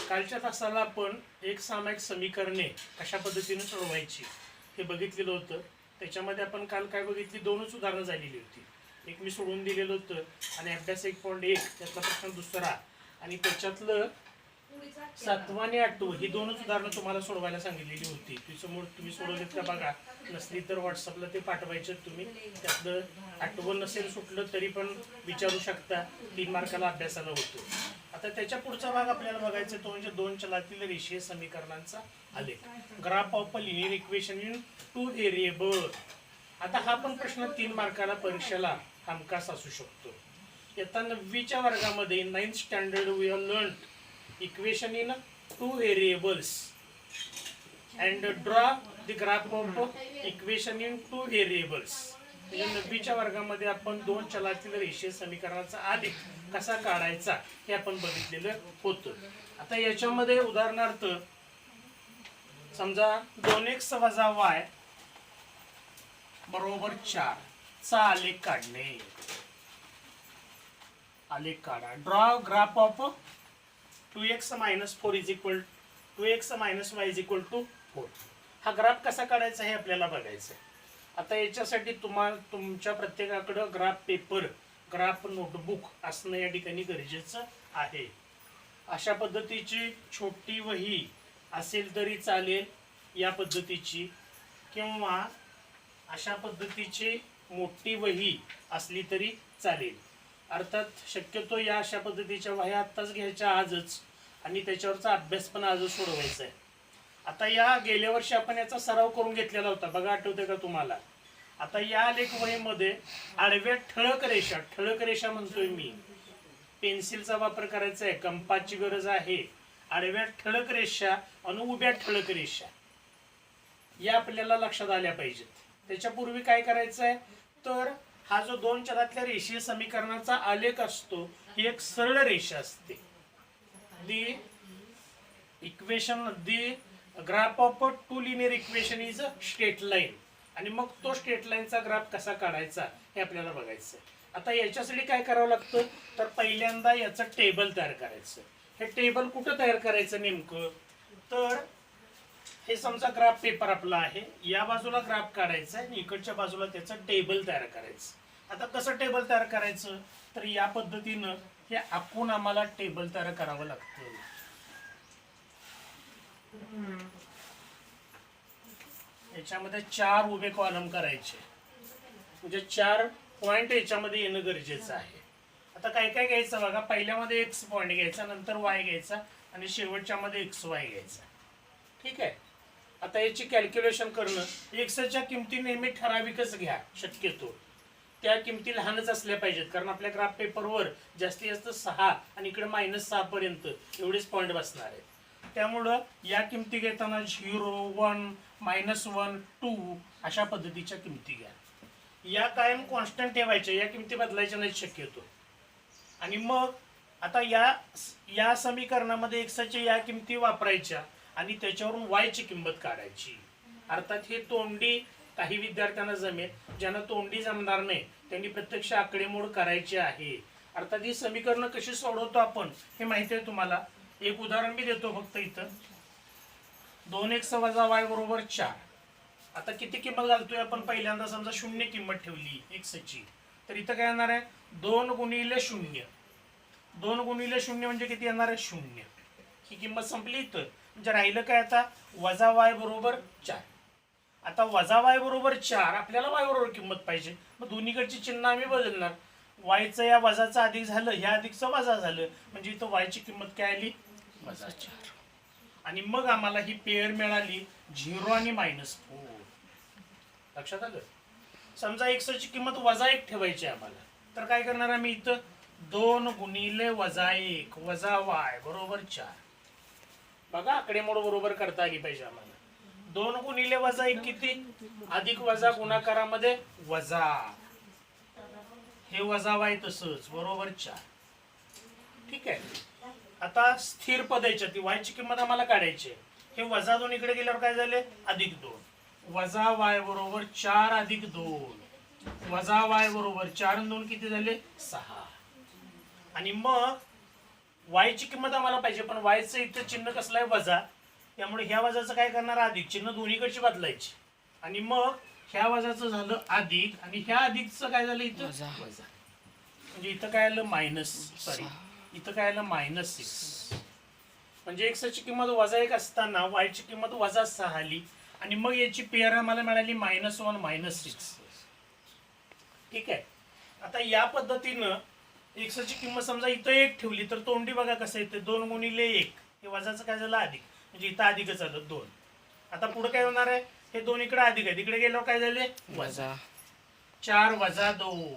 कालच्या तासाला आपण एक सामायिक समीकरणे कशा पद्धतीने सोडवायची हे बघितलेलं होतं. त्याच्यामध्ये आपण काल काय बघितली, दोनच उदाहरणं झालेली होती. एक मी सोडून दिलेलं होतं आणि अभ्यास 1.1 त्यातला प्रश्न दुसरा आणि त्याच्यातलं 7वं आणि 8वं ही दोनच उदाहरणं तुम्हाला सोडवायला सांगितलेली होती. समोर तुम्ही सोडवलेत का बघा, नसली तर व्हॉट्सअपला ते पाठवायचं. तुम्ही त्यातलं 8वं नसेल सुटलं तरी पण विचारू शकता, 3 मार्काला अभ्यासाला होतो. आता त्याच्या पुढचा भाग आपल्याला बघायचा तो म्हणजे दोन चलातील रेषीय समीकरणांचा आलेख, graph of a linear equation in 2 variable. आता हा पण प्रश्न 3 मार्काला परीक्षेला हमखास असू शकतो. इयत्ता 9वीच्या वर्गामध्ये 9th standard we have learn equation in 2 variables and draw the graph of equation in 2 variables. म्हणजे 9वीच्या वर्गामध्ये आपण दोन चलातील रेषीय समीकरणाचा आलेख कसा काढायचा हे आपण बघितलेलं होतं. आता याच्यामध्ये उदाहरणार्थ समजा 2x वजा y बरोबर 4 चा आलेख काढणे. आलेख काढा. Draw graph of 2x minus 4 is equal 2x minus y is equal to 4. हा ग्राफ कसा काढायचा हे आपल्याला बघायचं आहे. आता याच्यासाठी तुमच्या प्रत्येकाकडे ग्राफ पेपर, ग्राफ नोटबुक असणं या ठिकाणी गरजेचं आहे. अशा पद्धतीची छोटी वही असेल तरी चालेल या पद्धतीची, किंवा अशा पद्धतीची मोठी वही असली तरी चालेल. अर्थात शक्यतो या अशा पद्धतीच्या वह्या आत्ताच घ्यायच्या आजच, आणि त्याच्यावरचा अभ्यास पण आजच सोडवायचा आहे. आता या गेल्या वर्षी आपण याचा सराव करून घेतलेला होता बघा, आठवते का तुम्हाला. आता या लेखवहीमध्ये आडव्या ठळक रेषा म्हणतोय मी, पेन्सिलचा वापर करायचा आहे, कंपासची गरज आहे. आडव्या ठळक रेषा आणि उभ्या ठळक रेषा या आपल्याला लक्षात आल्या पाहिजेत. त्याच्यापूर्वी काय करायचं आहे, तर हा जो दोन चलातल्या रेषीय समीकरणाचा आलेख असतो ही एक सरळ रेषा असते. The equation the graph of 2 linear equation is a straight line. आणि मग तो स्ट्रेट लाईनचा ग्राफ कसा काढायचा हे आपल्याला बघायचं आहे. आता याच्यासाठी काय करावं लागतं, तर पहिल्यांदा याचं टेबल तयार करायचं. हे टेबल कुठं तयार करायचं नेमकं, तर हे समजा ग्राफ पेपर आपला आहे, या बाजूला ग्राफ काढायचा आणि इकडच्या बाजूला त्याचं टेबल तयार करायचं. आता कसं टेबल तयार करायचं, तर या पद्धतीनं हे आखून आम्हाला टेबल तयार करावं लागतं. याच्यामध्ये 4 उभे कॉलम करायचे, म्हणजे 4 पॉइंट याच्यामध्ये येणं गरजेचं आहे. आता काय काय घ्यायचं बघा, पहिल्यामध्ये x पॉइंट घ्यायचा, नंतर y घ्यायचा आणि शेवटच्या मध्ये xy घ्यायचा. ठीक आहे. आता याची कॅल्क्युलेशन करणं, एक्सच्या किमती नेहमी ठराविकच घ्या, शक्यतो त्या किमती लहानच असल्या पाहिजेत, कारण आपल्या ग्राफ पेपरवर जास्तीत जास्त 6 आणि इकडे -6 पर्यंत एवढेच पॉइंट बसणार आहेत. त्यामुळं या किमती घेताना 0, 1, -1, 2 अशा पद्धतीच्या किमती घ्या. या कायम कॉन्स्टंट ठेवायच्या, या किमती बदलायच्या नाहीत शक्यतो. आणि मग आता या समीकरणामध्ये एक्सच्या या किमती वापरायच्या आणि त्याच्यावरून y ची किंमत काढायची. अर्थात हे तोंडी काही विद्यार्थ्यांना जमेल, ज्यांना तोंडी जमणार नाही त्यांनी प्रत्यक्ष आकडेमोड करायची आहे. अर्थात ही समीकरणं कशी सोडवतो आपण हे माहिती आहे तुम्हाला. एक उदाहरण मी देतो फक्त इथं. 2x वजा y बरोबर 4. आता किती किंमत घालतोय आपण, पहिल्यांदा समजा 0 किंमत ठेवली x ची, तर इथं काय येणार आहे 2 गुणिले 0. 2 गुणिले 0 म्हणजे किती येणार आहे 0. ही किंमत संपली इथं. म्हणजे राहिलं काय आता वजा y बरोबर 4. आता वजा y बरोबर 4 आपल्याला y बरोबर किंमत पाहिजे, मग दोन्हीकडची चिन्ह आम्ही बदलणार. yचं या वजाचं अधिक झालं, ह्या अधिकचं वजा झालं, म्हणजे इथं y ची किंमत काय आली वजा 4. आणि मग आम्हाला ही पेअर मिळाली 0 आणि -4. लक्षात आलं. समजा x ची किंमत -1 ठेवायची आम्हाला, तर काय करणार आम्ही इथं 2 गुणिले -1 वजा y बरोबर 4. बघा आकडेमोड बरोबर करता आली पाहिजे आम्हाला. 2 गुणिले -1 किती, अधिक वजा गुणाकारामध्ये वजा, हे वजा y तसंच बरोबर 4. ठीक आहे. आता स्थिर पद याच्यात y ची किंमत आम्हाला काढायची. हे -2 इकडे गेल्यावर काय झाले +2. वजा y बरोबर 4 अधिक 2 वजा y बरोबर 4 आणि 2 किती झाले 6. आणि मग y ची किंमत आम्हाला पाहिजे, पण y चं इथं चिन्ह कसलं आहे वजा, त्यामुळे ह्या वजाचं काय करणार अधिक, चिन्ह दोन्हीकडची बदलायची आणि मग ह्या वजाचं झालं अधिक आणि ह्या अधिकचं काय झालं इथं वजा, म्हणजे इथं काय आलं मायनस, सॉरी इथं काय आलं -6. म्हणजे एक्सची किंमत वजा 1 असताना y ची किंमत वजा 6 आली आणि मग याची पेअर आम्हाला मिळाली -1 -6. ठीक आहे. आता या पद्धतीनं एक्सची किंमत समजा इथं 1 ठेवली तर तोंडी बघा कसं येतं 2 गुणिले 1, हे वजाचं काय झालं अधिक, म्हणजे इथं अधिकच आलं 2. आता पुढे काय होणार आहे, हे 2 इकडे अधिक आहे, तिकडे गेल्यावर काय झाले वजा, 4 वजा 2,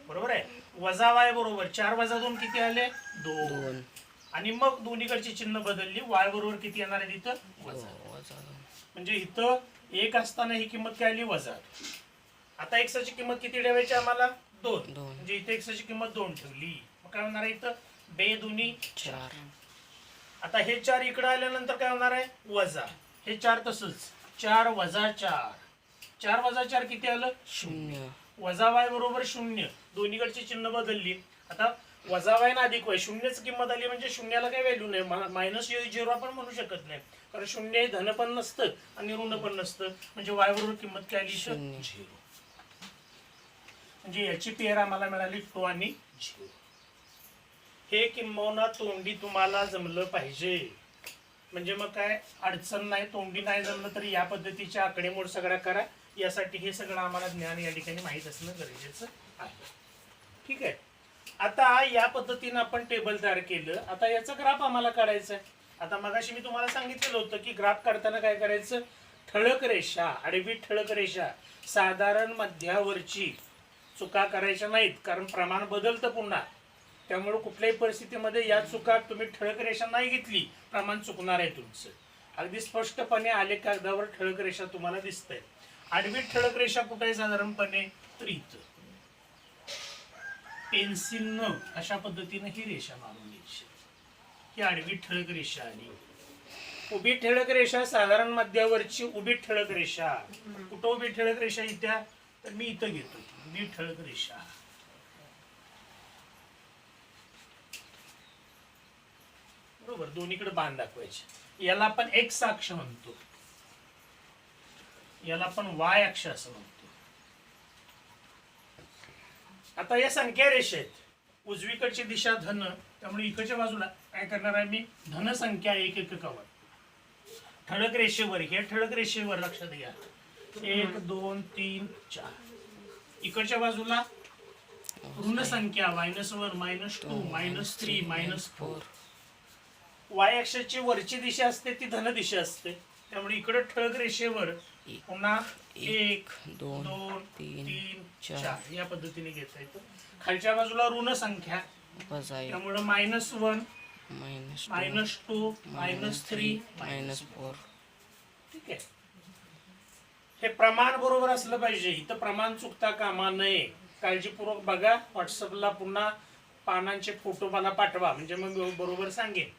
बरोबर आहे. वजा y बरोबर 4 वजा 2 किती आले 2, आणि मग दोन्हीकडची चिन्ह बदलली, y बरोबर किती येणार आहे तिथं वजा, म्हणजे इथं 1 असताना ही किंमत काय आली वजा. आता एक्सची किंमत किती ठेवायची आम्हाला 2, म्हणजे इथे एक्सची किंमत 2 ठेवली, मग काय होणार आहे इथं 2 दुनी 4. आता हे 4 इकडे आल्यानंतर काय होणार आहे वजा, हे 4 तसंच 4 वजा 4, 4 वजा 4 किती आलं 0, वजा y बरोबर 0, दोन्हीकडची चिन्ह बदलली. आता वजा y ना अधिक y, शून्याची किंमत आली म्हणजे शून्याला काही व्हॅल्यू नाही, -0 आपण म्हणू शकत नाही, कारण शून्य हे धन पण नसतं आणि ऋण पण नसतं, म्हणजे y बरोबर किंमत काय आली 0, म्हणजे याची पेअर आम्हाला मिळाली 2 आणि 0. हे किंबहुना तोंडी तुम्हाला जमलं पाहिजे, म्हणजे मग काय अडचण नाही. तोंडी नाही जमलं तरी या पद्धतीच्या आकडेमोड सगळ्या करा, यासाठी हे सगळं आम्हाला ज्ञान या ठिकाणी माहीत असणं गरजेचं आहे. ठीक आहे. आता या पद्धतीनं आपण टेबल तयार केलं. आता याचा ग्राफ आम्हाला काढायचा आहे. आता मगाशी मी तुम्हाला सांगितलेलं होतं की ग्राफ काढताना काय करायचं, ठळक रेषा, आडवी ठळक रेषा, साधारण मध्यावरची चुका करायच्या नाहीत, कारण प्रमाण बदलतं पुन्हा, त्यामुळे कुठल्याही परिस्थितीमध्ये या चुका तुम्ही ठळक रेषा नाही घेतली प्रमाण चुकणार आहे तुमचं. अगदी स्पष्टपणे आलेख कागदावर ठळक रेषा तुम्हाला दिसतंय. आडवी ठळक रेषा कुठे आहे साधारणपणे तर इथं पेन्सिलनं अशा पद्धतीनं ही रेषा मारून घ्यायची, ही आडवी ठळक रेषा आली. उभी ठळक रेषा साधारण मध्यावरची उभी ठळक रेषा, कुठं उभी ठळक रेषा इथं, तर मी इथं घेतो उभी ठळक रेषा. बरोबर, दोन्हीकडे बाण दाखवायचे. याला आपण एक्स अक्ष म्हणतो, याला आपण वाय अक्ष असं म्हणतो. आता या संख्या रेषा आहेत, उजवीकडची दिशा धन, त्यामुळे इकडच्या बाजूला काय करणार आहे मी धन संख्या 1 एककावर ठळक रेषेवर, हे ठळक रेषेवर लक्षात घ्या 1 2 3 4. इकडच्या बाजूला ऋण संख्या -1 -2 -3 -4. वाय अक्षाची वरची दिशा असते ती धन दिशा असते, त्यामुळे इकडे ठळक रेषेवर पुन्हा 1 2 3 4 या पद्धतीने घेता येतं. खालच्या बाजूला ऋण संख्या, त्यामुळे -1 -2 -3 -4. ठीक आहे. हे प्रमाण बरोबर असलं पाहिजे, इथं प्रमाण चुकता कामा नये. काळजीपूर्वक बघा, व्हॉट्सअपला पुन्हा पानांचे फोटो मला पाठवा, म्हणजे मग बरोबर सांगेन.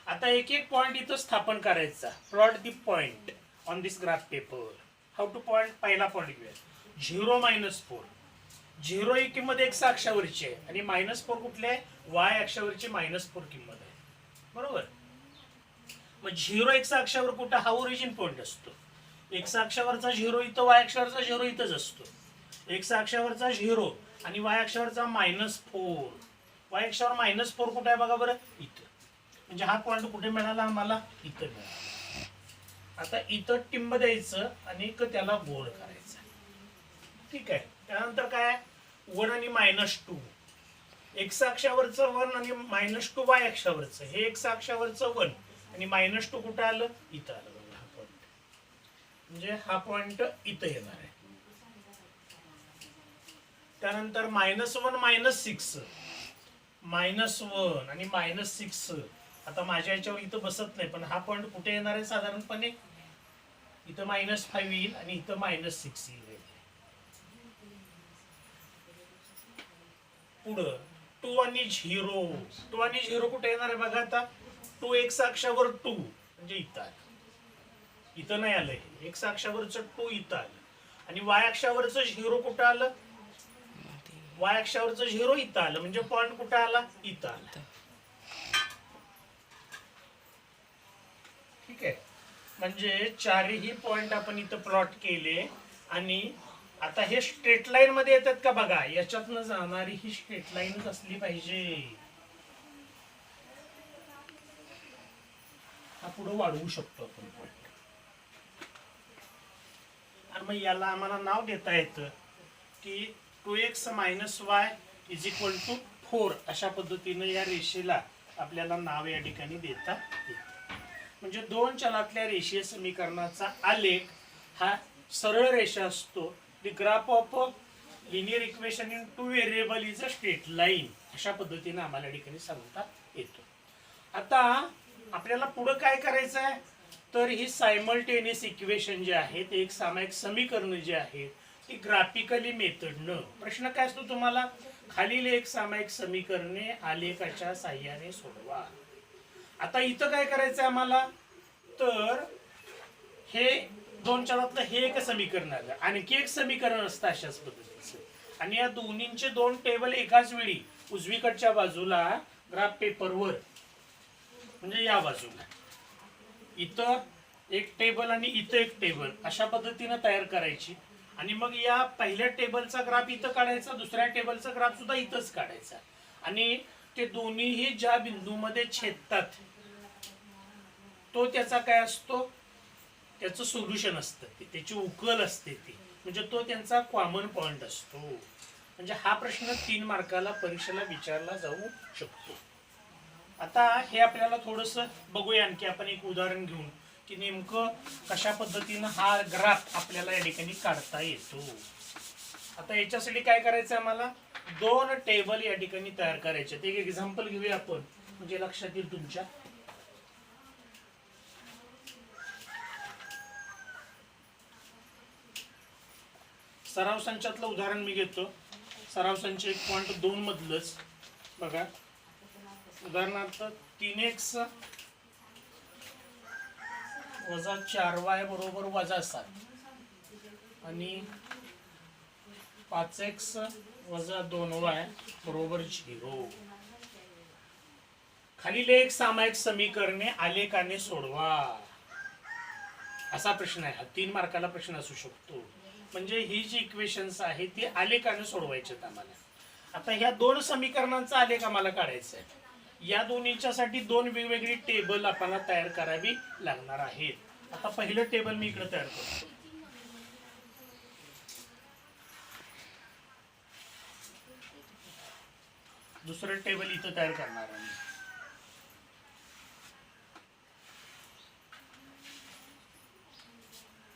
आता एक एक पॉइंट इथं स्थापन करायचा. Plot the point on this graph paper. How two point, पहिला पॉइंट घेऊया 0 -4. 0 ही किंमत एक्स अक्षावरची आहे आणि -4 कुठली आहे वाय अक्षावरची -4 किंमत आहे, बरोबर. मग 0 एक्स अक्षावर कुठं, हा ओरिजिन पॉइंट असतो. एक्स अक्षावरचा 0 इथं, वाय अक्षावरचा 0 इथंच असतो. एक्स अक्षावरचा 0 आणि वाय अक्षावरचा -4. वाय अक्षावर -4 कुठे आहे बघा बरं इथं, म्हणजे हा पॉइंट कुठे मिळाला आम्हाला इथं मिळाला. आता इथं टिंब द्यायचं आणि त्याला गोल करायचं. ठीक आहे. त्यानंतर काय 1 आणि -2, एक्स अक्षावरचं 1 आणि -2 वाय अक्षावरचं, हे एक्स अक्षावरचं 1 आणि -2 कुठं आलं इथं आलं बघा हा पॉइंट, म्हणजे हा पॉइंट इथं येणार आहे. त्यानंतर -1 -6, -1 आणि -6 आता माझ्या याच्यावर इथं बसत नाही, पण हा पॉइंट कुठे येणार आहे साधारणपणे इथं -5 येईल आणि इथं -6 येईल. पुढं 2 आणि 0, 2 आणि 0 कुठे येणार आहे बघा. आता 2 एक्स अक्षावर 2 म्हणजे इथं आलं, इथं नाही आलं. एक्स अक्षावरचं 2 इथं आलं आणि वाय अक्षावरचं 0 कुठं आलं, वाय अक्षावरचं 0 इथं आलं, म्हणजे पॉइंट कुठं आला इथं आला. ठीक आहे, म्हणजे चारही पॉइंट आपण इथं प्लॉट केले आणि आता हे स्ट्रेट लाईन मध्ये येतात का बघा, याच्यातनं जाणारी ही स्ट्रेट लाईनच असली पाहिजे. हा पुढे वाढवू शकतो आपण पॉइंट आणि मग याला आम्हाला नाव देता येतं की 2x - y = 4 अशा पद्धतीनं या रेषेला आपल्याला नाव या ठिकाणी देता येतं. म्हणजे दोन चलातल्या रेषीय समीकरणाचा आलेख हा सरळ रेषा असतो. The graph of linear equation in 2 variable is a straight line अशा पद्धतीने आम्हाला या ठिकाणी सांगता येतो. आता आपल्याला पुढे काय करायचं आहे, तर ही सायमल्टेनियस इक्वेशन जे आहेत, एक सामायिक समीकरण जे आहेत ती ग्राफिकली मेथडनं, प्रश्न काय असतो तुम्हाला, खालील एक सामायिक समीकरणे आलेखाच्या साह्याने सोडवा. आता इथं काय करायचं आम्हाला, तर हे दोन चलातलं हे एक समीकरण आलं, आणखी एक समीकरण असतं अशाच पद्धतीचं आणि या दोन्हींचे दोन टेबल एकाच वेळी उजवीकडच्या बाजूला ग्राफ पेपरवर म्हणजे या बाजूला इथं एक टेबल आणि इथं एक टेबल अशा पद्धतीने तयार करायची आणि मग या पहिल्या टेबलचा ग्राफ इथं काढायचा, दुसऱ्या टेबलचा ग्राफ सुद्धा इथंच काढायचा आणि ते दोन्हीही ज्या बिंदूमध्ये छेदतात तो त्याचा काय असतो, त्याचं सोल्युशन असतं, त्याची उकल असते ती, म्हणजे तो त्यांचा कॉमन पॉइंट असतो. म्हणजे हा प्रश्न 3 मार्काला परीक्षेला विचारला जाऊ शकतो. आता हे आपल्याला थोडंसं बघूया, आणखी आपण एक उदाहरण घेऊन की नेमकं कशा पद्धतीनं हा ग्राफ आपल्याला या ठिकाणी काढता येतो. आता याच्यासाठी काय करायचं आम्हाला, दोन टेबल या ठिकाणी तयार करायचे. एक एक्झाम्पल घेऊया आपण, म्हणजे लक्षात येईल तुमच्या. सराव संचातलं उदाहरण मी घेतो. सराव संच 1.2 मधलंच बघा. उदाहरणार्थ 3x - 4y = -7 आणि 5x - 2y = 0. खालील एक सामायिक समीकरणे आलेखाने सोडवा असा प्रश्न आहे. 3 मार्काला प्रश्न असू शकतो. म्हणजे ही जी इक्वेशन्स आहे ती आलेखाने सोडवायचे आम्हाला. आता ह्या दोन समीकरणांचा आलेख आम्हाला काढायचा आहे. या दोन्हीच्यासाठी दोन वेगवेगळी टेबल आपल्याला तयार करावी लागणार आहेत. आता पहिलं टेबल मी इकडे तयार करतो. दुसरं टेबल इथं तयार करणार आहे.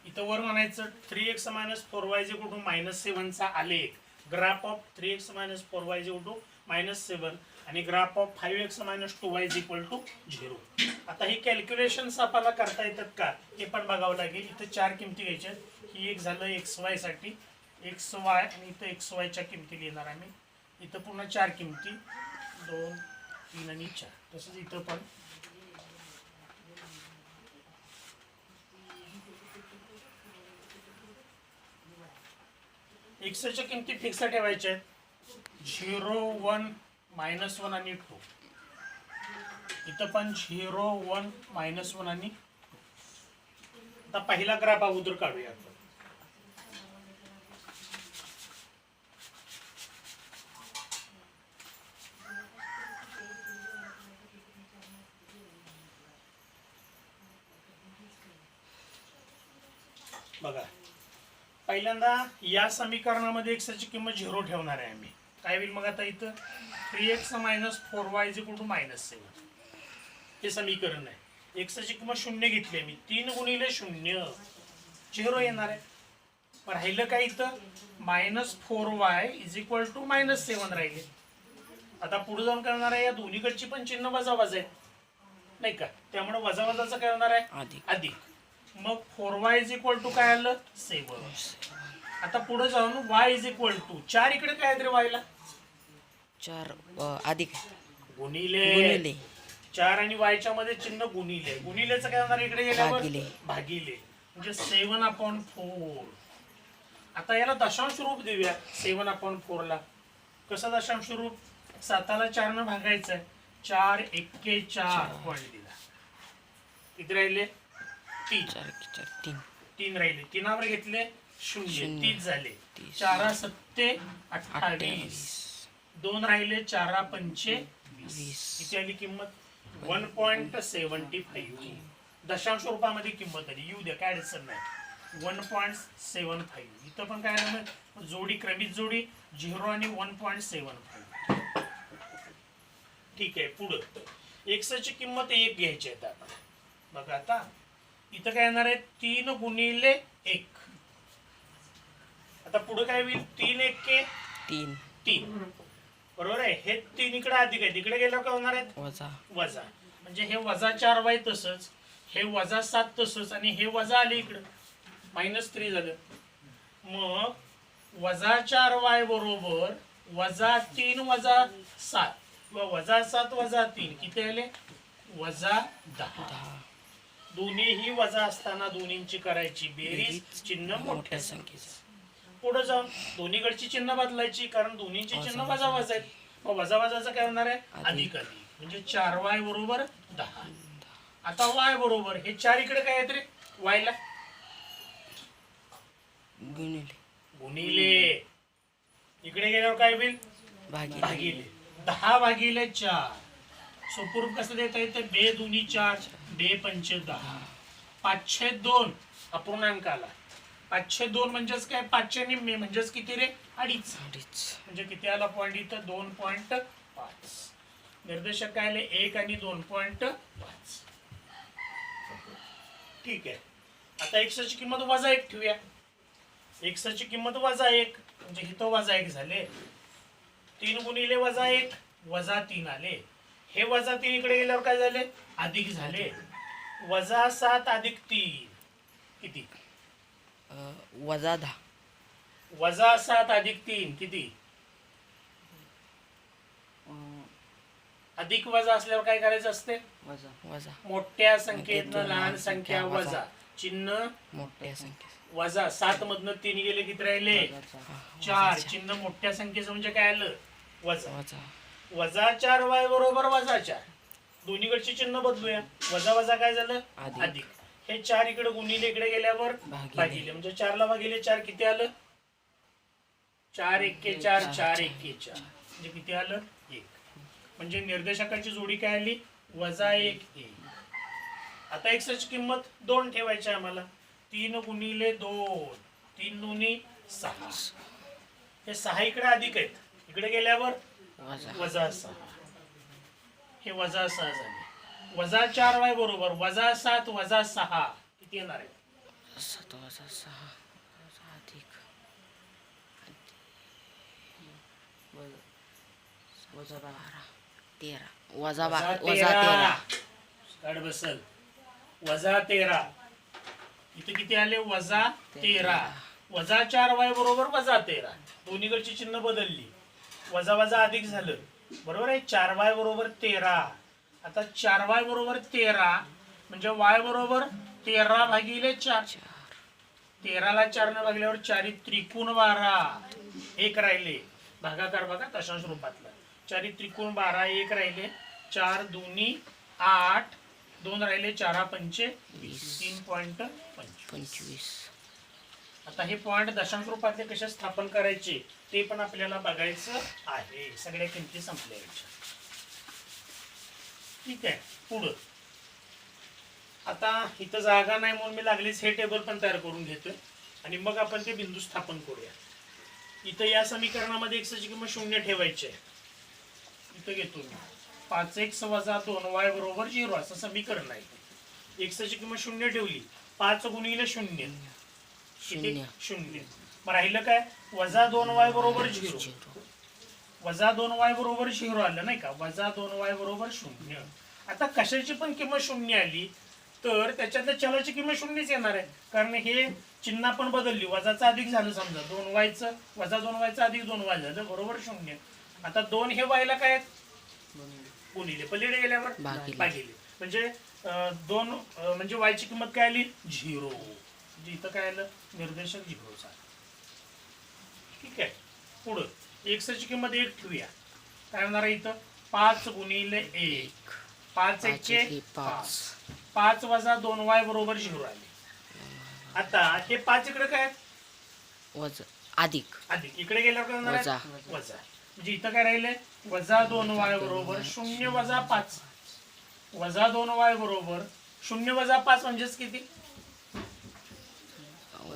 इथं वर म्हणायचं 3x - 4y = -7 चा आलेख, ग्राफ ऑफ 3x - 4y = -7 आणि ग्राफ ऑफ 5x - 2y = 0. आता ही कॅल्क्युलेशन्स आपल्याला करता येतात का हे पण बघावं लागेल. इथं 4 किमती घ्यायच्या. ही एक झालं xy साठी, xy आणि इथं xy च्या किमती लिहिणार आम्ही. इथं पुन्हा 4 किमती, 2, 3 आणि 4. तसंच इथं पण एक्सच्या किमती फिक्स ठेवायच्या आहेत. 0, 1, -1 आणि 2. इथं पण 0, 1, -1 आणि 2. आता पहिला ग्राफ अगोदर काढूया आपण. बघा, पहिल्यांदा या समीकरणामध्ये एक्सची किंमत 0 ठेवणार आहे आम्ही. काय होईल मग आता इथं 3x - 4y = -7 हे समीकरण आहे. एक्सची किंमत 0 घेतली आहे मी. 3 × 0 0 येणार आहे. राहिलं काय इथं -4y = -7 राहिले. आता पुढे जाऊन काय होणार आहे, या दोन्हीकडची पण चिन्ह वजा आहे नाही का, त्यामुळे वजाचं काय होणार आहे अधिक. मग 4y = काय आलं 7. आता पुढे जाऊन y = 4. इकडे काय आहे रे वायला 4 अधिक गुणिले 4 आणि y च्या मध्ये चिन्ह गुणिले. गुणिलेचं काय होणार इकडे गेल्यावर भागिले, म्हणजे 7/4. आता याला दशांश रूप देऊया. 7/4 ला कसं दशांश रूप, 7ला 4 ने भागायचं. 4 × 1 = 4 पॉईंट दिला. किती राहिले तीन 4 एके 4 3 तीन राहिले, तीनावर घेतले शून्य, शून्य. 30 झाले. 30. 4 सत्ते 28, 28 दोन राहिले, 4 पंचे 20. किती आली किंमत 1.75. दशांश रूपामध्ये किंमत आली, येऊ द्या काय अडचण नाही. 1.75. इथं पण काय आलं मग जोडी, क्रमित जोडी 0 आणि 1.75. ठीक आहे. पुढं एक्सची किंमत 1 घ्यायची आहे आता. बघा आता इथं काय येणार आहे 3 गुणिले 1. आता पुढे काय होईल 3 एके 3 बरोबर आहे. हे 3 इकडे अधिक आहे, तिकडे गेल्यावर काय होणार आहे वजा वजा. म्हणजे हे वजा 4y तसंच, हे वजा 7 तसंच, आणि हे वजा आले इकडं -3 झालं. मग वजा 4y बरोबर वजा 3 वजा 7 किंवा वजा 7 वजा 3 किती आले वजा 10. दोन्हीही वजा असताना दोन्हींची करायची बेरीज, चिन्ह मोठ्या संख्येचं. पुढे जाऊन दोन्हीकडची चिन्ह बदलायची, कारण दोन्हीची चिन्ह वजा वजा आहेत. मग वजा वजाचं काय होणार आहे अधिक अधिक. म्हणजे 4y बरोबर 10. आता y बरोबर हे 4 इकडे काय आहेत रे y ला गुणिले, इकडे गेल्यावर काय होईल भागिले. 10 भागिले 4. स्वरूप कसं देता येतं बे दोन्ही 4 बे पंचे 10. 502 अपूर्णांक आला. 502 म्हणजेच काय 5 निम्मे म्हणजेच किती रे 2.5. म्हणजे किती आला पॉईंट इथं 2.5. निर्देशक काय आले 1 आणि 2.5. ठीक आहे. आता एक्सची किंमत वजा 1 ठेवूया. एक्सची किंमत वजा 1 म्हणजे इथं वजा 1 झाले. 3 गुणिले वजा 1 वजा 3 आले. हे वजा 3 इकडे गेल्यावर काय झाले अधिक झाले. वजा 7 अधिक 3 किती वजा 10. वजा 7 अधिक 3 किती अधिक वजा असल्यावर काय करायचं असते वजा मोठ्या संख्येतनं लहान संख्या वजा. चिन्ह मोठ्या संख्या वजा 7 मधनं 3 गेले किती राहिले 4. चिन्ह मोठ्या संख्येचं म्हणजे काय आलं वजा. वजा 4y बरोबर वजा 4. दोन्हीकडची चिन्ह बदलूया. वजा वजा काय झालं अधिक. हे 4 इकडे गुणिले, इकडे गेल्यावर भागिले. म्हणजे 4 ला भागिले 4 किती आलं 4 एके 4 4 एके 4 म्हणजे किती आलं 1. म्हणजे निर्देशकाची जोडी काय आली वजा 1 1. आता एक्सची किंमत 2 ठेवायची आम्हाला. 3 गुणिले 2 3 दोन्ही 6. हे 6 इकडे अधिक आहेत, इकडे गेल्यावर वजा 6. हे वजा 6 झाले. वजा 4y बरोबर वजा 7 वजा 6 किती येणार आहे 7 वजा 6 अधिक वजा 12 13 वजा 13 काढ बसल वजा 13. इथे किती आले वजा 13. वजा 4y बरोबर वजा 13. दोन्हीकडची चिन्ह बदलली. वजा वजा अधिक झालं बरोबर आहे. 4y बरोबर 13. आता 4y बरोबर 13 म्हणजे y बरोबर 13 भागिले 4. 13 ला 4 ने भागल्यावर 4 त्रिकोण 12 1 राहिले. भागाकार बघा दशांश रूपातला. 4 त्रिकोण 12 1 राहिले. 4 दोन्ही 8 2 राहिले. 4 पंचे 3.25. आता हे पॉइंट दशांश रूपातले कसे स्थापन करायचे ते पण आपल्याला बघायचं आहे. सगळ्या किमती संपल्या. ठीक आहे. पुढं आता इथं जागा नाही म्हणून मी लागलीच हे टेबल पण तयार करून घेतोय आणि मग आपण ते बिंदू स्थापन करूया. इथं या समीकरणामध्ये एक्सची किंमत 0 ठेवायची आहे. इथं घेतो मी 5x वजा 2y बरोबर 0 असं समीकरण आहे. एक्सची किंमत 0 ठेवली. 5 गुणिले 0 0. मग राहिलं काय वजा 2y बरोबर 0. वजा 2y बरोबर 0 आलं नाही का. वजा 2y बरोबर 0. आता कशाची पण किंमत 0 आली तर त्याच्यातल्या चलाची किंमत 0च येणार आहे, कारण हे चिन्ह पण बदलली. वजाचं अधिक झालं समजा 2yचं वजा 2yचं अधिक 2y झालं बरोबर 0. आता 2 हे y काय गुणिले पलीकडे गेल्यावर भागिले. म्हणजे 2 म्हणजे y ची किंमत काय आली 0. म्हणजे इथं काय आलं निर्देशक 0चा. ठीक आहे. पुढं एक्सची किंमत 1 ठेवूया. काय होणार आहे इथं 5 गुणिले 1 5 1 5 5 वजा 2y बरोबर 0 आले. आता हे 5 इकडे काय आहेत? वजा अधिक अधिक. इकडे गेल्यावर काय होणार आहे? वजा. वजा. म्हणजे इथं काय राहिले? वजा 2y बरोबर 0 वजा 5. वजा 2y बरोबर 0 वजा 5 म्हणजेच किती?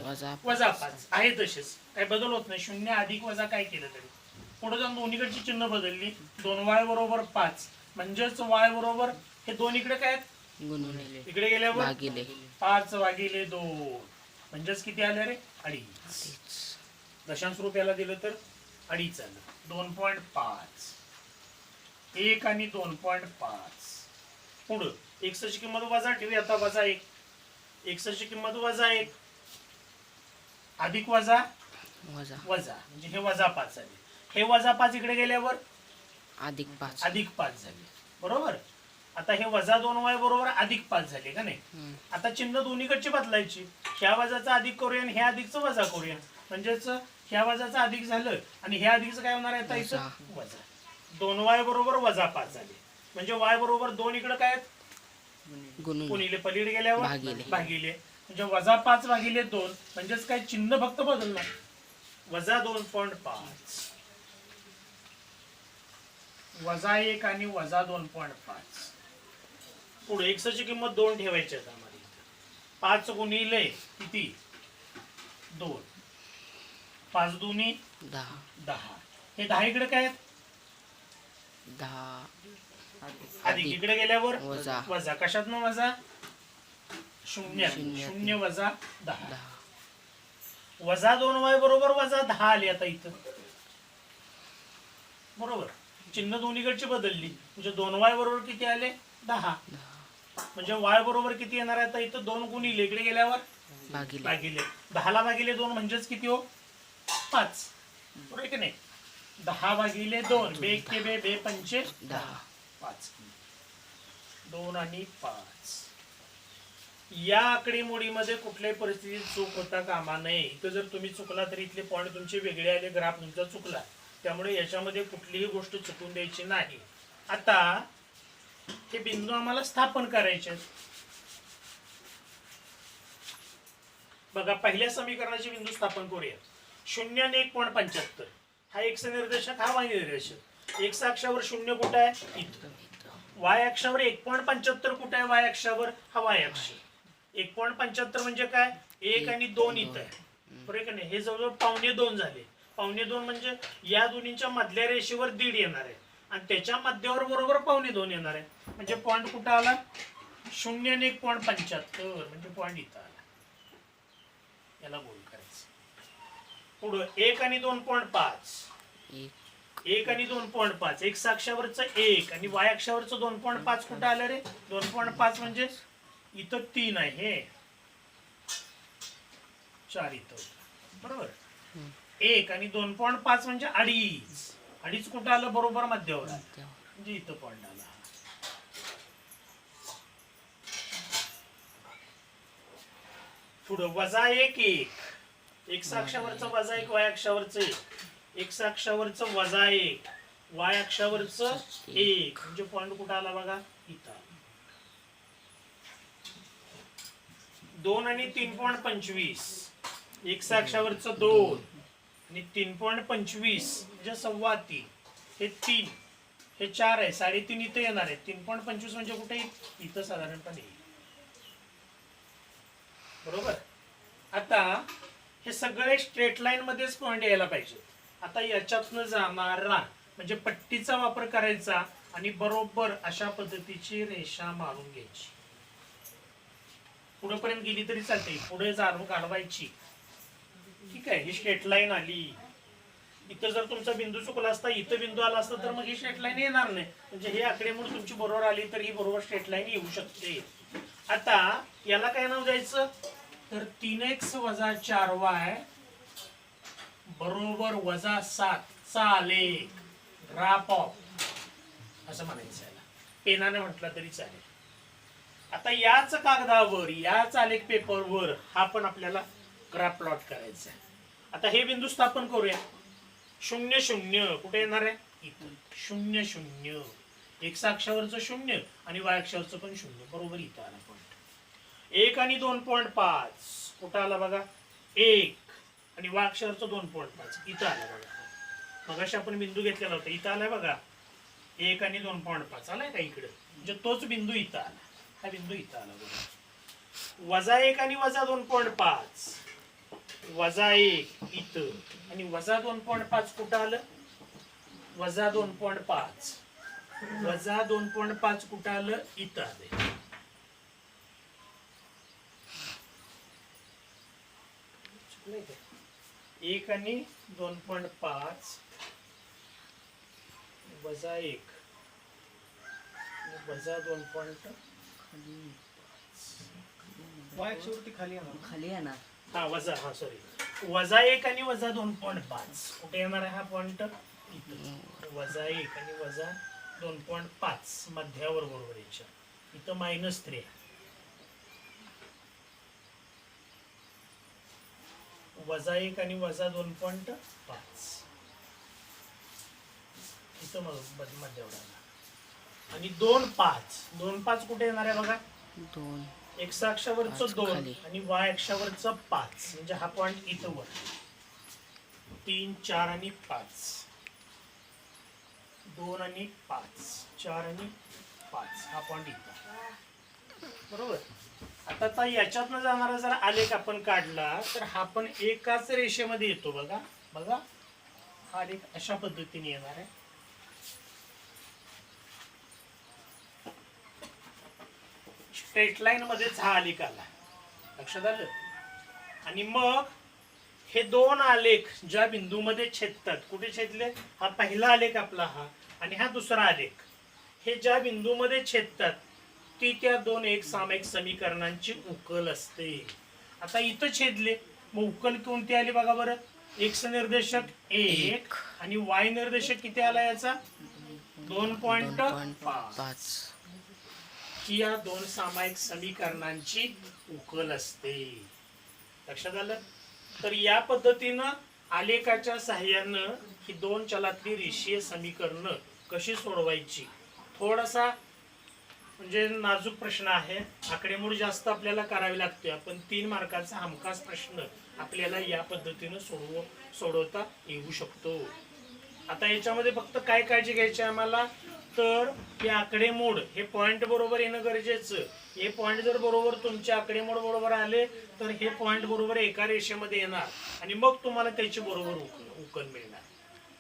वजा वजा 5 आहे तसेच, काही बदल होत नाही. 0 अधिक वजा काय केलं तरी. पुढे जाऊन दोन्हीकडची चिन्ह बदलली. 2y बरोबर 5 म्हणजेच y बरोबर हे दोन इकडे काय आहेत? गुणुले इकडे गेल्यावर भागिले 5 भागिले 2 म्हणजेच किती आले रे? 2.5. दशांश रूप याला दिलं तर 2.5 आलं. 2.5 1 आणि 2.5. पुढं x ची किंमत वजा ठेवूया. आता वजा 1. x ची किंमत वजा 1 अधिक वजा वजा वजा म्हणजे हे वजा 5 झाले. हे वजा 5 इकडे गेल्यावर अधिक 5 अधिक 5 झाले. बरोबर. आता हे वजा 2y बरोबर अधिक 5 झाले का नाही. आता चिन्ह दोन्हीकडची बदलायची. ह्या वजाचा अधिक करूया आणि ह्या अधिकचं वजा करूया. म्हणजेच ह्या वजाचं अधिक झालं आणि ह्या अधिकचं काय होणार आहे? आता इथं वजा. 2y बरोबर वजा 5 झाले. म्हणजे y बरोबर 2 इकडे काय आहेत? गुणुले कोणीले पलीकडे गेल्यावर भागिले. भागिले. म्हणजे वजा 5 भागिले 2 म्हणजेच काय? चिन्ह फक्त बदलणार. वजा 2.5 वजा 1 आणि वजा 2.5. पुढे x ची किंमत 2 ठेवायची आहे आम्हाला. 5 गुणिले किती? 2. 5 दुनी 10 10. हे 10 इकडे काय आहेत? 10 अधिक. इकडे गेल्यावर वजा वजा. कशातनं वजा? 0. 0 वजा 10. 10 वजा 2y बरोबर वजा 10 आले. आता इथं बरोबर चिन्ह दोन्हीकडची बदलली. म्हणजे 2y बरोबर किती आले? 10. म्हणजे y बरोबर किती येणार आहे? आता इथं 2 गुणिले इकडे गेल्यावर भागिले भागिले. 10 ला भागिले 2 म्हणजेच किती हो? 5. बरोबर की नाही. 10 भागिले 2 बे के बे बे पंचे 10 5. 2 आणि 5. या आकडेमोडीमध्ये कुठल्याही परिस्थितीत चूक होता कामा नये. इथं जर तुम्ही चुकला तरी इथले पॉईंट तुमचे वेगळे आले, ग्राफ तुमचा चुकला. त्यामुळे याच्यामध्ये कुठलीही गोष्ट चुकून द्यायची नाही. आता हे बिंदू आम्हाला स्थापन करायचे आहेत. बघा पहिल्या समीकरणाचे बिंदू स्थापन करूया. 0 आणि 1.75 हा x निर्देशक, हा y निर्देशक. x अक्षावर 0 कुठं आहे? इथं. y अक्षावर 1.75 कुठं आहे? y अक्षावर हा y अक्ष. 1.75 म्हणजे काय? 1 आणि 2 इथं आहे. बरोबर का नाही. हे जवळजवळ 1.25 झाले. 1.25 म्हणजे या दोन्हीच्या मधल्या रेषेवर 1.5 येणार आहे आणि त्याच्या मध्यावर बरोबर 1.25 येणार आहे. म्हणजे पॉईंट कुठं आला? 0 आणि 1.75 म्हणजे पॉईंट इथं आला. याला गोल करायचं. पुढं 1 आणि 2.5. 1 आणि 2.5 x अक्षावरचं 1 आणि y अक्षावरचं 2.5 कुठं आलं रे? 2.5 म्हणजे इथं 3 आहे. हे 4 इथं. बरोबर. 1 आणि 2.5 म्हणजे 2.5. 2.5 कुठं आलं? बरोबर मध्यावर आलं. म्हणजे इथं पॉईंट आला. पुढं वजा 1 1 x अक्षावरचं वजा 1 y अक्षावरचं 1. x अक्षावरचं वजा 1 y अक्षावरचं 1 म्हणजे पॉईंट कुठं आला बघा? इथं. 2 आणि 3.25 x अक्षावरचं 2 आणि 3.25 म्हणजे 3.25. हे 3 हे 4 आहे. 3.5 इथं येणार आहे. 3.25 म्हणजे कुठे? इथं साधारणपणे. बरोबर. आता हे सगळे स्ट्रेट लाईन मध्येच पॉईंट यायला पाहिजे. आता याच्यातनं जाणारा म्हणजे पट्टीचा वापर करायचा आणि बरोबर अशा पद्धतीची रेषा मारून घ्यायची. पुढेपर्यंत गेली तरी चालते. पुढे घालवायची. ठीक आहे. ही स्ट्रेट लाईन आली. इथं जर तुमचा बिंदू चुकला असता, इथं बिंदू आला असता तर मग ही स्ट्रेट लाईन येणार नाही. म्हणजे हे आकडेमोड तुमची बरोबर आली तर ही बरोबर स्ट्रेट लाईन येऊ शकते. आता याला काय नाव द्यायचं? तर 3x वजा 4y बरोबर वजा 7 चा आलेख. ग्राफ ऑफ असं म्हणायचं. याला पेनाने म्हटलं तरी चालेल. आता याच कागदावर, याच आलेख पेपरवर हा पण आपल्याला ग्राफ प्लॉट करायचा आहे. आता हे बिंदू स्थापन करूया. 0 0 कुठे येणार आहे? इथं. 0 0 x अक्षावरचं 0 आणि y अक्षावरचं पण 0 बरोबर इथं आला पॉईंट. 1 आणि 2.5 कुठं आला बघा 1 आणि वा अक्षराचं 2.5 इथं आला बघा. मगाशी आपण बिंदू घेतलेला होता इथं आलाय बघा 1 आणि 2.5 आलाय का इकडे म्हणजे तोच बिंदू इथं आला. हा बिंदू इथं आला बघा. -1 आणि -2.5 -1 इथं आणि -2.5 कुठं आलं -2.5 -2.5 कुठं आलं इथं आलं. 1 आणि 2.5 -1 -2.5 वाय अक्षरवरती खाली येणार. खाली आहे ना. हा वजा हा सॉरी -1 आणि -2.5 कुठे येणार आहे हा पॉइंट इथं. -1 आणि -2.5 मध्यावर बरोबर याच्या इथं -3 आहे. -1 आणि -2.5 इथं मध्यावर आला आणि 2.5 कुठे येणार आहे बघा 2 एक्स अक्षावरचं 2 खाली. आणि वाय अक्षावरचं 5 म्हणजे हा पॉइंट इथं वर 3 4 आणि 5 2 आणि 5 4 आणि 5 हा पॉइंट इथं बरोबर. आता याच्यातनं जाणारा जर आलेख आपण काढला तर हा पण एकाच रेषेमध्ये येतो बघा बघा हा आलेख अशा पद्धतीने येणार आहे. स्ट्रेट लाईन मध्येच हा आलेख आला लक्षात आलं. आणि मग हे दोन आलेख ज्या बिंदूमध्ये छेदतात कुठे छेदले हा पहिला आलेख आपला हा आणि हा दुसरा आलेख हे ज्या बिंदूमध्ये छेदतात ती त्या दोन एकसामायिक समीकरणांची उकल असते. आता इथं छेदले मग उकल कोणती आली बघा बरं. एक्स निर्देशक 1 आणि वाय निर्देशक किती आला याचा 2.5 ही या दोन सामायिक समीकरणांची उकल असते. लक्षात आलं. तर या पद्धतीनं आलेखाच्या साहाय्यानं ही दोन चलातली रेषीय समीकरणं कशी सोडवायची थोडासा म्हणजे नाजूक प्रश्न आहे. आकडेमोड जास्त आपल्याला करावी लागते. आपण 3 मार्काचा हमखास प्रश्न आपल्याला या पद्धतीनं सोडवता येऊ शकतो. आता याच्यामध्ये फक्त काय काळजी घ्यायची आम्हाला तर हे आकडेमोड हे पॉइंट बरोबर येणं गरजेचं. हे पॉइंट जर बरोबर तुमच्या आकडेमोड बरोबर आले तर हे पॉइंट बरोबर एका रेषेमध्ये येणार आणि मग तुम्हाला त्याची बरोबर उकल मिळणार.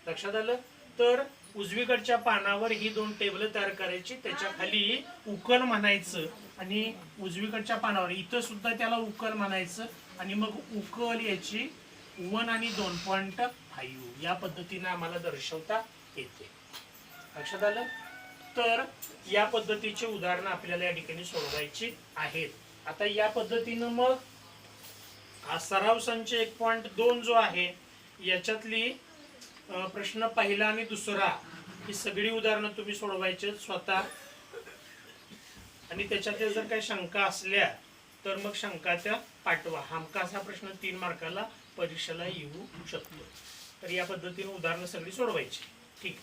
लक्षात आलं. तर उजवीकडच्या पानावर ही दोन टेबल तयार करायची त्याच्या खाली उकल म्हणायचं आणि उजवीकडच्या पानावर इथं सुद्धा त्याला उकल म्हणायचं आणि मग उकल याची 1 आणि 2.5 या पद्धतीने आम्हाला दर्शवता येते. लक्षात आलं. तर या पद्धतीचे उदाहरण आपल्याला या ठिकाणी सोडवायची आहेत. आता या पद्धतीनं मग हा सराव संच 1.2 जो आहे याच्यातली प्रश्न पहिला आणि दुसरा ही सगळी उदाहरणं तुम्ही सोडवायचे स्वतः आणि त्याच्यात जर काही शंका असल्या तर मग शंका त्या पाठवा. हमखास हा प्रश्न 3 मार्काला परीक्षेला येऊ शकतो. तर या पद्धतीने उदाहरणं सगळी सोडवायची. ठीक.